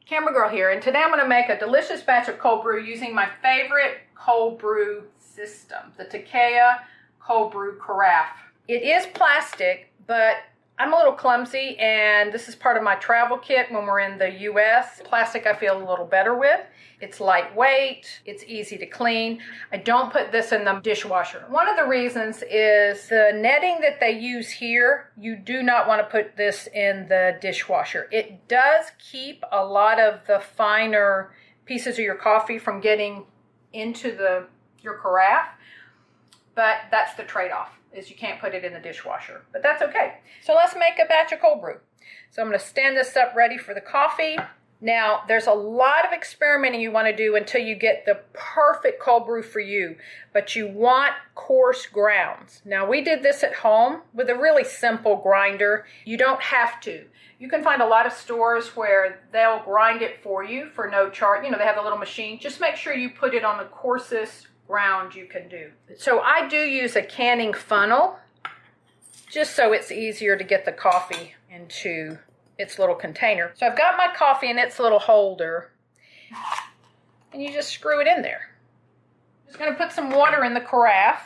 Camera Girl here, and today I'm going to make a delicious batch of cold brew using my favorite cold brew system, the Takeya cold brew carafe. It is plastic, but I'm a little clumsy, and this is part of my travel kit when we're in the US. Plastic I feel a little better with. It's lightweight, it's easy to clean. I don't put this in the dishwasher. One of the reasons is the netting that they use here, you do not want to put this in the dishwasher. It does keep a lot of the finer pieces of your coffee from getting into your carafe, but that's the trade-off, is you can't put it in the dishwasher, but that's okay. So let's make a batch of cold brew. So I'm going to stand this up ready for the coffee. Now, there's a lot of experimenting you want to do until you get the perfect cold brew for you, but you want coarse grounds. Now, we did this at home with a really simple grinder. You don't have to. You can find a lot of stores where they'll grind it for you for no charge. You know, they have a little machine. Just make sure you put it on the coarsest ground you can do. So I do use a canning funnel just so it's easier to get the coffee into its little container. So I've got my coffee in its little holder, and you just screw it in there. I'm just going to put some water in the carafe.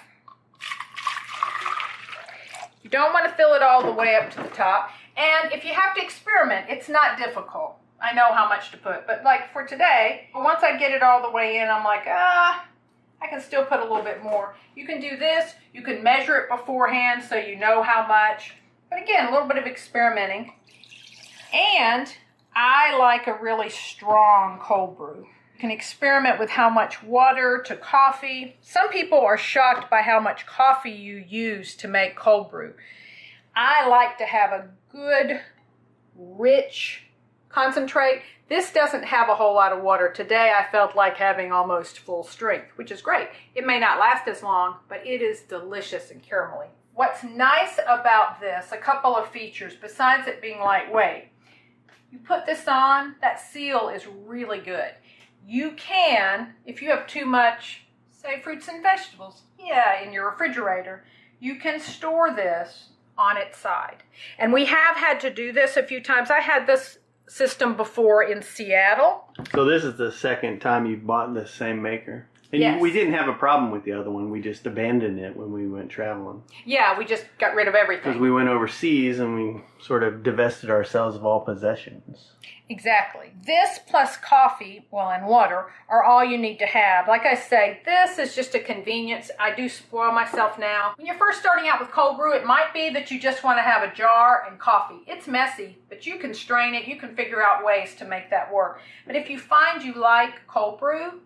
You don't want to fill it all the way up to the top, and if you have to experiment, it's not difficult. I know how much to put, but like for today, once I get it all the way in, I'm like, I can still put a little bit more. You can do this, you can measure it beforehand so you know how much, but again, a little bit of experimenting. And I like a really strong cold brew. You can experiment with how much water to coffee. Some people are shocked by how much coffee you use to make cold brew. I like to have a good, rich concentrate. This doesn't have a whole lot of water. Today I felt like having almost full strength, which is great. It may not last as long, but it is delicious and caramelly. What's nice about this, a couple of features besides it being lightweight. You put this on, that seal is really good. You can, if you have too much, say fruits and vegetables, in your refrigerator, you can store this on its side. And we have had to do this a few times. I had this system before in Seattle. So this is the second time you've bought the same maker? And yes. We didn't have a problem with the other one. We just abandoned it when we went traveling. Yeah, we just got rid of everything. Because we went overseas and we sort of divested ourselves of all possessions. Exactly. This plus coffee, and water, are all you need to have. Like I say, this is just a convenience. I do spoil myself now. When you're first starting out with cold brew, it might be that you just want to have a jar and coffee. It's messy, but you can strain it. You can figure out ways to make that work. But if you find you like cold brew,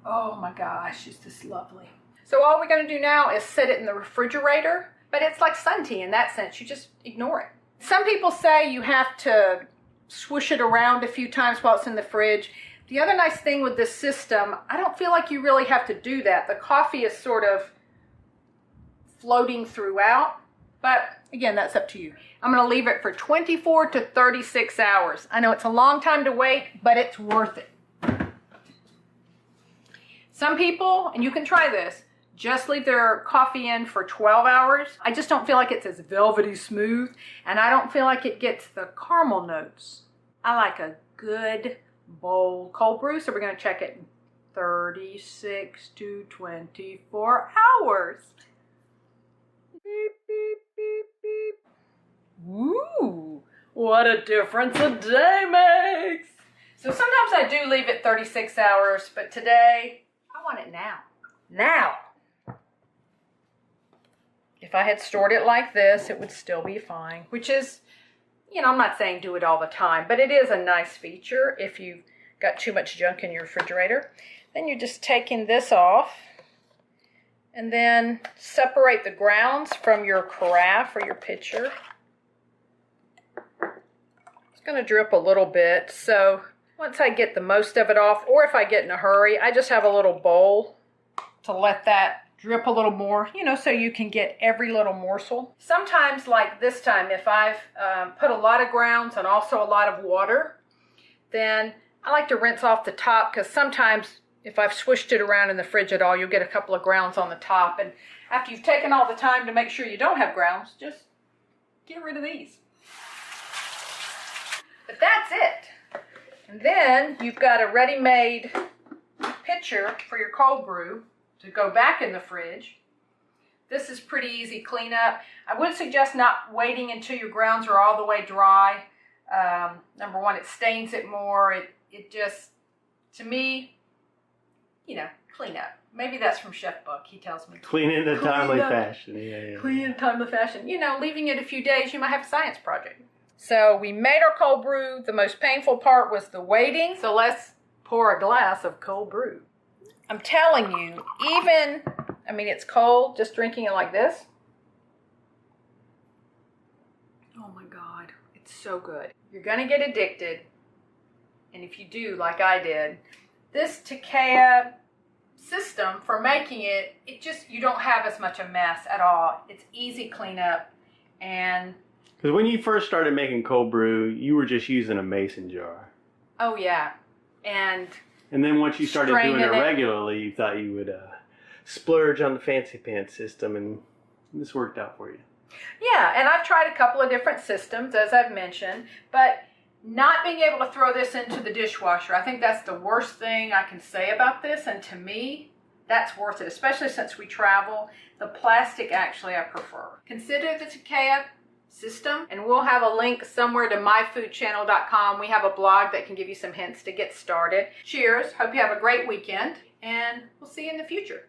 oh my gosh, is this lovely. So all we're going to do now is set it in the refrigerator, but it's like sun tea in that sense. You just ignore it. Some people say you have to swoosh it around a few times while it's in the fridge. The other nice thing with this system, I don't feel like you really have to do that. The coffee is sort of floating throughout, but again, that's up to you. I'm going to leave it for 24 to 36 hours. I know it's a long time to wait, but it's worth it. Some people, and you can try this, just leave their coffee in for 12 hours. I just don't feel like it's as velvety smooth, and I don't feel like it gets the caramel notes. I like a good, bold cold brew, so we're going to check it in 36 to 24 hours. Beep, beep, beep, beep. Ooh, what a difference a day makes. So sometimes I do leave it 36 hours, but today, I want it now. Now! If I had stored it like this, it would still be fine, which is, I'm not saying do it all the time, but it is a nice feature if you've got too much junk in your refrigerator. Then you're just taking this off and then separate the grounds from your carafe or your pitcher. It's going to drip a little bit, so once I get the most of it off, or if I get in a hurry, I just have a little bowl to let that drip a little more, so you can get every little morsel. Sometimes, like this time, if I've put a lot of grounds and also a lot of water, then I like to rinse off the top, because sometimes if I've swished it around in the fridge at all, you'll get a couple of grounds on the top. And after you've taken all the time to make sure you don't have grounds, just get rid of these. But that's it. And then you've got a ready-made pitcher for your cold brew to go back in the fridge. This is pretty easy cleanup. I would suggest not waiting until your grounds are all the way dry. Number one, it stains it more. It just, to me, you know, clean up. Maybe that's from Chef Book, he tells me. Clean in a timely fashion. Yeah. Clean in a timely fashion. You know, leaving it a few days, you might have a science project. So we made our cold brew. The most painful part was the waiting. So let's pour a glass of cold brew. I'm telling you, even, I mean, it's cold, just drinking it like this. Oh my God, it's so good. You're gonna get addicted. And if you do, like I did, this Takeya system for making it, you don't have as much a mess at all. It's easy cleanup. And because when you first started making cold brew, you were just using a mason jar. oh yeah, and then once you started doing it straining it. regularly, you thought you would splurge on the fancy pants system, and this worked out for you. Yeah, and I've tried a couple of different systems, as I've mentioned, but not being able to throw this into the dishwasher, I think that's the worst thing I can say about this, and to me, that's worth it, especially since we travel. The plastic, actually, I prefer. Consider the Takeya system, and we'll have a link somewhere to myfoodchannel.com. We have a blog that can give you some hints to get started. Cheers. Hope you have a great weekend, and we'll see you in the future.